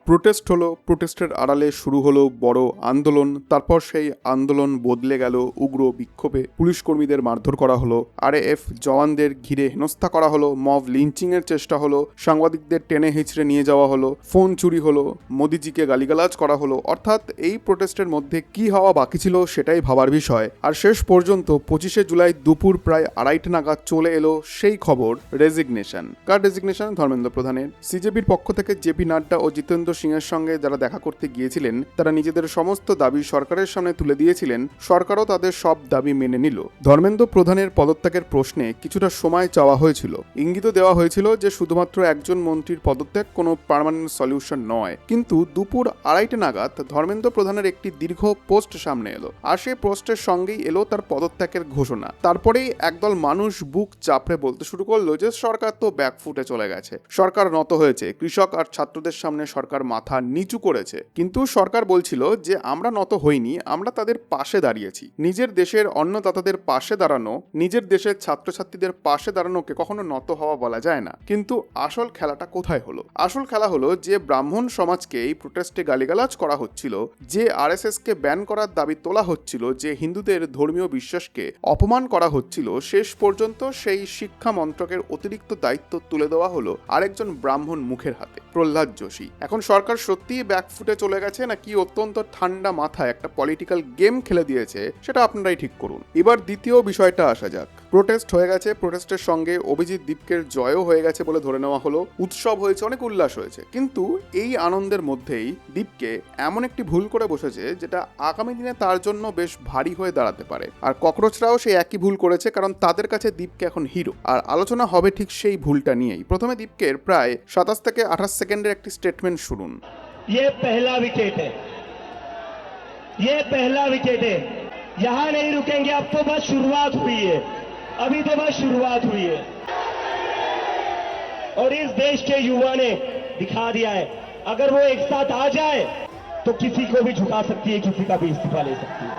Protest হলো, প্রোটেস্টের আড়ালে শুরু হলো বড় আন্দোলন, তারপর সেই আন্দোলন বদলে গেল উগ্র বিক্ষোভে। পুলিশ কর্মীদের মারধর করা হলো, আরএএফ জওয়ানদের ঘিরে হেনস্থা করা হলো, মব লিঞ্চিং এর চেষ্টা হলো, সাংবাদিকদের টেনে হিচড়ে নিয়ে যাওয়া হলো, ফোন চুরি হলো, মোদিজিকে গালিগালাজ করা হলো। অর্থাৎ এই প্রোটেস্টের মধ্যে কি হওয়া বাকি ছিল সেটাই ভাবার বিষয়। আর শেষ পর্যন্ত 25শে জুলাই দুপুর প্রায় 2:30 নাগাদ চলে এলো সেই খবর, রেজিগনেশন। কার রেজিগনেশন? ধর্মেন্দ্র প্রধানের। সিজেপির পক্ষ থেকে জেপি নাড্ডা ও জিতেন্দ্র সিং এর সঙ্গে যারা দেখা করতে গিয়েছিলেন তারা নিজেদের সমস্ত দাবি সরকারের সামনে তুলে দিয়েছিলেন, সরকারও তাদের সব দাবি মেনে নিল। ধর্মেন্দ্র প্রধানের পদত্যাগের প্রশ্নে কিছুটা সময় চাওয়া হয়েছিল, ইঙ্গিত দেওয়া হয়েছিল যে শুধুমাত্র একজন মন্ত্রীর পদত্যাগ কোনো পার্মানেন্ট সলিউশন নয়। কিন্তু দুপুর 2:30 নাগাদ ধর্মেন্দ্র প্রধানের একটি দীর্ঘ পোস্ট সামনে এলো, আর সেই পোস্টের সঙ্গেই এলো তার পদত্যাগের ঘোষণা। তারপরেই একদল মানুষ বুক চাপড়ে বলতে শুরু করলো যে সরকার তো ব্যাকফুটে চলে গেছে, সরকার নত হয়েছে, কৃষক আর ছাত্রদের সামনে সরকার মাথা নিচু করেছে। কিন্তু সরকার বলছিল যে আমরা নত হইনি, আমরা তাদের পাশে দাঁড়িয়েছি। নিজের দেশের অন্নদাতাদের পাশে দাঁড়ানো, নিজের দেশের ছাত্রছাত্রীদের পাশে দাঁড়ানোকে কখনো নত হওয়া বলা যায় না। কিন্তু আসল খেলাটা কোথায় হলো? আসল খেলা হলো যে ব্রাহ্মণ সমাজকে এই প্রোটেস্টে গালিগালাজ করা হচ্ছিল, যে আরএসএস কে ব্যান করার দাবি তোলা হচ্ছিল, যে হিন্দুদের ধর্মীয় বিশ্বাসকে অপমান করা হচ্ছিল, শেষ পর্যন্ত সেই শিক্ষা মন্ত্রকের অতিরিক্ত দায়িত্ব তুলে দেওয়া হলো আরেকজন ব্রাহ্মণ মুখের হাতে, প্রহ্লাদ যোশী। এখন সরকার সত্যিই ব্যাকফুটে চলে গেছে নাকি অত্যন্ত ঠান্ডা মাথায় একটা পলিটিক্যাল গেম খেলে দিয়েছে, সেটা আপনারাই ঠিক করুন। এবার দ্বিতীয় বিষয়টা আসা যাক। প্রোটেস্ট হয়ে গেছে, প্রোটেস্টের সঙ্গে অভিজিৎ দীপকের জয়ও হয়ে গেছে বলে ধরে নেওয়া হলো, উৎসব হয়েছে, অনেক উল্লাস হয়েছে। কিন্তু এই আনন্দের মধ্যেই দীপকে এমন একটি ভুল করে বসেছে যেটা আগামী দিনে তার জন্য বেশ ভারী হয়ে দাঁড়াতে পারে। আর ককরোচরাও সেই একই ভুল করেছে, কারণ তাদের কাছে দীপকে এখন হিরো। আর আলোচনা হবে ঠিক সেই ভুলটা নিয়েই। প্রথমে দীপকের প্রায় 27 থেকে 28 সেকেন্ডের একটি স্টেটমেন্ট শুনুন। ये पहला विकेट है, ये पहला विकेट है, यहां नहीं रुकेंगे, अब तो बस शुरुआत हुई है, अभी तो बस शुरुआत हुई है। और इस देश के युवा ने दिखा दिया है, अगर वो एक साथ आ जाए तो किसी को भी झुका सकती है, किसी का भी इस्तीफा ले सकती है।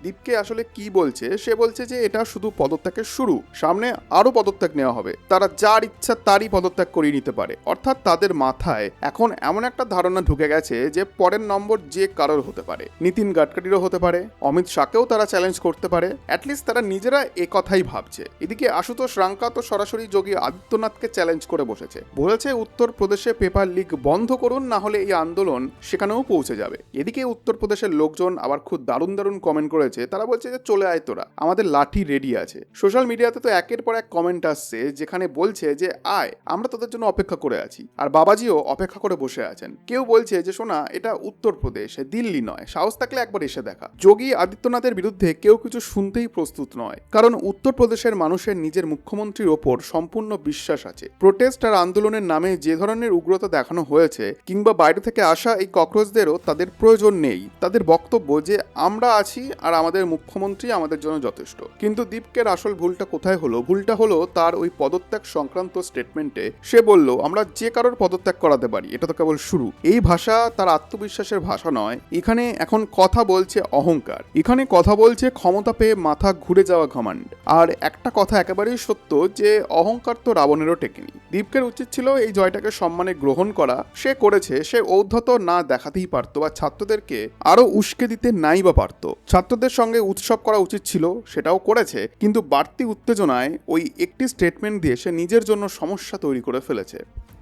দীপকে আসলে কি বলছে? সে বলছে যে এটা শুধু পদত্যাগের শুরু, সামনে আরো পদত্যাগ নেওয়া হবে, তারা যার ইচ্ছা তারই পদত্যাগ করিয়ে নিতে পারে। অর্থাৎ তাদের মাথায় এখন এমন একটা ধারণা ঢুকে গেছে যে পরের নম্বর যে কারোর হতে পারে, নীতিন গাডকারিরও হতে পারে, অমিত শাহকেও তারা চ্যালেঞ্জ করতে পারে। অ্যাটলিস্ট তারা নিজেরা এ কথাই ভাবছে। এদিকে আশুতোষ রাঙ্কা তো সরাসরি যোগী আদিত্যনাথকে চ্যালেঞ্জ করে বসেছে, বলেছে উত্তরপ্রদেশে পেপার লিক বন্ধ করুন, না হলে এই আন্দোলন সেখানেও পৌঁছে যাবে। এদিকে উত্তরপ্রদেশের লোকজন আবার খুব দারুণ দারুণ কমেন্ট করেছে। তারা বলছে যে চলে আয় তোরা, আমাদের লাঠি রেডি আছে। সোশ্যাল মিডিয়াতে তো একের পর এক কমেন্ট আসছে যেখানে বলছে যে আয়, আমরা তোদের জন্য অপেক্ষা করে আছি। আর বাবাজিও অপেক্ষা করে বসে আছেন। কেউ বলছে যে শোনা, এটা উত্তরপ্রদেশ, দিল্লি নয়, সাহস থাকলে একবার এসে দেখা। যোগী আদিত্যনাথের বিরুদ্ধে কেউ কিছু শুনতেই প্রস্তুত নয়, কারণ উত্তরপ্রদেশের মানুষের নিজের মুখ্যমন্ত্রীর ওপর সম্পূর্ণ বিশ্বাস আছে। প্রোটেস্ট আর আন্দোলনের নামে যে ধরনের উগ্রতা দেখানো হয়েছে, কিংবা বাইরে থেকে আসা এই ককরোচদেরও তাদের প্রয়োজন নেই। তাদের বক্তব্য যে আমরা আছি আর আমাদের মুখ্যমন্ত্রী আমাদের জন্য যথেষ্ট। কিন্তু দীপকের আসল ভুলটা কোথায় হলো? ভুলটা হলো তার ওই পদত্যাগ সংক্রান্ত স্টেটমেন্টে। সে বলল আমরা যে কারোর পদত্যাগ করাতে পারি, এটা তো কেবল শুরু। এই ভাষা তার আত্মবিশ্বাসের ভাষা নয়। এখানে এখন কথা বলছে অহংকার, এখানে কথা বলছে ক্ষমতা পেয়ে মাথা ঘুরে যাওয়া ঘমান্ড। আর একটা কথা একেবারেই সত্য, যে অহংকার তো রাবণেরও টেকেনি। দীপকের উচিত ছিল এই জয়টাকে সম্মানে গ্রহণ করা, সে করেছে। সে ঔদ্ধত না দেখাতেই পারতো, বা ছাত্রদেরকে আরো উস্কে দিতে নাই বা পারতো। ছাত্রদের সঙ্গে উৎসব করা উচিত ছিল, সেটাও করেছে। কিন্তু বাড়তি উত্তেজনায় ওই একটি স্টেটমেন্ট দিয়ে সে নিজের জন্য সমস্যা তৈরি করে ফেলেছে।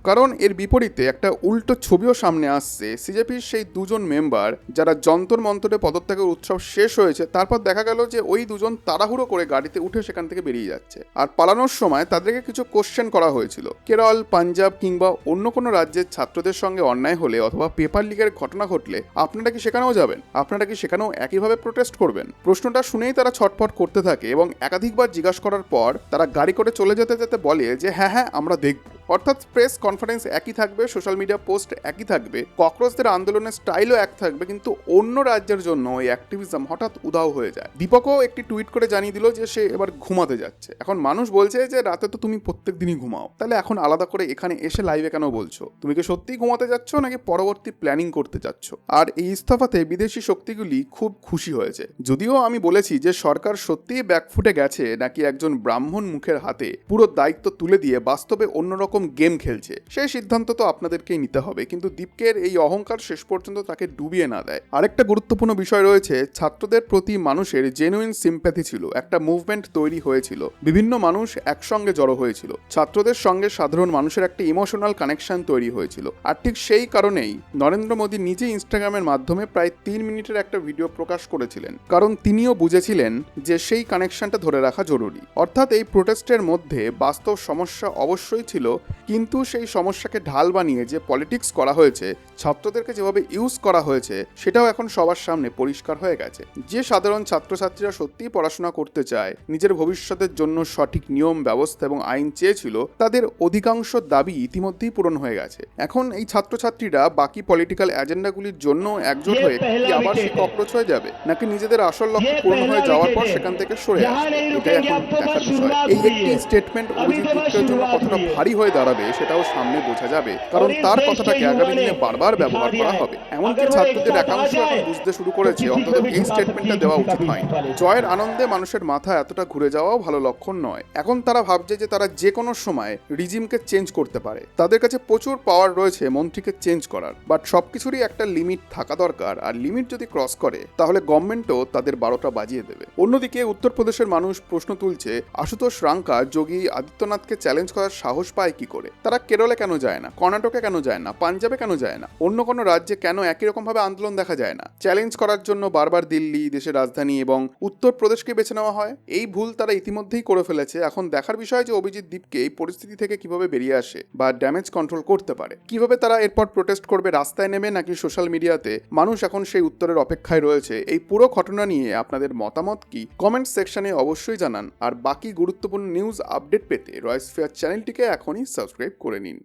কারণ এর বিপরীতে একটা উল্টো ছবিও সামনে আসছে। সিজেপির সেই দুজন মেম্বার যারা যন্তর মন্তরে পদত্যাগের উৎসব শেষ হয়েছে, তারপর দেখা গেল যে ওই দুজন তাড়াহুড়ো করে গাড়িতে উঠে সেখান থেকে বেরিয়ে যাচ্ছে। আর পালানোর সময় তাদেরকে কিছু কোশ্চেন করা হয়েছিল। কেরল, পাঞ্জাব কিংবা অন্য কোনো রাজ্যের ছাত্রদের সঙ্গে অন্যায় হলে অথবা পেপার লিকের ঘটনা ঘটলে আপনারা কি সেখানেও যাবেন? আপনারা কি সেখানেও একইভাবে প্রোটেস্ট করবেন? প্রশ্নটা শুনেই তারা ছটফট করতে থাকে এবং একাধিকবার জিজ্ঞাসা করার পর তারা গাড়ি করে চলে যেতে যেতে বলে যে হ্যাঁ হ্যাঁ আমরা দেখব। অর্থাৎ প্রেস কনফারেন্স একই থাকবে, সোশ্যাল মিডিয়া পোস্ট একই থাকবে, ককরোচদের আন্দোলনের স্টাইলও এক থাকবে, কিন্তু অন্য রাজ্যের জন্য ওই অ্যাক্টিভিজম হঠাৎ উধাও হয়ে যায়। দীপকও একটি টুইট করে জানিয়ে দিল যে সে এবার ঘুমাতে যাচ্ছে। এখন মানুষ বলছে যে রাতে তো তুমি প্রত্যেক দিনই ঘুমাও, তাহলে এখন আলাদা করে এখানে এসে লাইভে কেন বলছো? তুমি কি সত্যিই ঘুমাতে যাচ্ছ নাকি পরবর্তী প্ল্যানিং করতে যাচ্ছ? আর এই ইস্তফাতে বিদেশি শক্তিগুলি খুব খুশি হয়েছে। যদিও আমি বলেছি যে সরকার সত্যিই ব্যাকফুটে গেছে নাকি একজন ব্রাহ্মণ মুখের হাতে পুরো দায়িত্ব তুলে দিয়ে বাস্তবে অন্যরকম রকম গেম খেলছে, সেই সিদ্ধান্ত তো আপনাদেরকেই নিতে হবে, কিন্তু দীপকের এই অহংকার শেষ পর্যন্ত তাকে ডুবিয়ে না দেয়। আরেকটা গুরুত্বপূর্ণ বিষয় রয়েছে, ছাত্রদের প্রতি মানুষের জেনুইন সিম্প্যাথি ছিল, একটা মুভমেন্ট তৈরি হয়েছিল, বিভিন্ন মানুষ একসঙ্গে জড়ো হয়েছিল, ছাত্রদের সঙ্গে সাধারণ মানুষের একটা ইমোশনাল কানেকশন তৈরি হয়েছিল। আর ঠিক সেই কারণেই নরেন্দ্র মোদী নিজে ইনস্টাগ্রামের মাধ্যমে প্রায় 3 মিনিটের একটা ভিডিও প্রকাশ করেছিলেন, কারণ তিনিও বুঝেছিলেন যে সেই কানেকশনটা ধরে রাখা জরুরি। অর্থাৎ এই প্রোটেস্টের মধ্যে বাস্তব সমস্যা অবশ্যই ছিল, কিন্তু সেই সমস্যাকে ঢাল বানিয়ে যে পলিটিক্স করা হয়েছে, ছাত্রদেরকে যেভাবে ইউজ করা হয়েছে, সেটাও এখন সবার সামনে পরিষ্কার হয়ে গেছে। যে সাধারণ ছাত্রছাত্রীরা সত্যিই পড়াশোনা করতে চায়, নিজের ভবিষ্যতের জন্য সঠিক নিয়ম ব্যবস্থা এবং আইন চেয়েছিল, তাদের অধিকাংশ দাবি ইতিমধ্যেই পূরণ হয়ে গেছে। এখন এই ছাত্রছাত্রীরা বাকি পলিটিক্যাল এজেন্ডাগুলির জন্য একজোট হয়ে কি আবার সে ককরোচ হয়ে যাবে, নাকি নিজেদের আসল লক্ষ্য পূরণ হয়ে যাওয়ার পর সেখান থেকে সরে আসবে, এটাই এখন দেখার বিষয়। এই একটি স্টেটমেন্ট অভিজিৎ দীপকের জন্য কতটা ভারী হয়ে দাঁড়াবে সেটাও সামনে বোঝা যাবে, কারণ তার কথাটাকে আগামী দিনে বারবার ব্যবহার করা হবে। এমনকি ছাত্রদের একাংশ এখন বুঝতে শুরু করেছে অন্তত এই স্টেটমেন্টটা দেওয়া উচিত হয়নি। জয়ের আনন্দে মানুষের মাথা এতটা ঘুরে যাওয়াও ভালো লক্ষণ নয়। এখন তারা ভাবছে যে তারা যে কোনো সময় রিজিমকে চেঞ্জ করতে পারে, তাদের কাছে প্রচুর পাওয়ার রয়েছে মন্ত্রীকে চেঞ্জ করার, বাট সবকিছুরই একটা লিমিট থাকা দরকার, আর লিমিট যদি ক্রস করে তাহলে গভর্নমেন্টও তাদের 12টা বাজিয়ে দেবে। অন্যদিকে উত্তরপ্রদেশের মানুষ প্রশ্ন তুলছে, আশুতোষ রাঙ্কা যোগী আদিত্যনাথকে চ্যালেঞ্জ করার সাহস পায় কি করে? তারা কেরলে কেন যায় না, কর্ণাটকে কেন যায় না, পাঞ্জাবে কেন যায় না, অন্য কোনো রাজ্যে কেন একই রকম ভাবে আন্দোলন দেখা যায় না? চ্যালেঞ্জ করার জন্য বারবার দিল্লি, দেশের রাজধানী এবং উত্তরপ্রদেশকে বেছে নেওয়া হয়। এই ভুল তারা ইতিমধ্যেই করে ফেলেছে। এখন দেখার বিষয় যে অভিজিৎ দীপকে এই পরিস্থিতি থেকে কিভাবে বেরিয়ে আসে বা ড্যামেজ কন্ট্রোল করতে পারে। কিভাবে তারা এরপর প্রোটেস্ট করবে, রাস্তায় নেমে নাকি সোশ্যাল মিডিয়াতে, মানুষ এখন সেই উত্তরের অপেক্ষায় রয়েছে। এই পুরো ঘটনা নিয়ে আপনাদের মতামত কি, কমেন্ট সেকশনে অবশ্যই জানান। আর বাকি গুরুত্বপূর্ণ নিউজ আপডেট পেতে রয়েস ফেয়ার চ্যানেলটিকে এখনই সাবস্ক্রাইব করে নিন।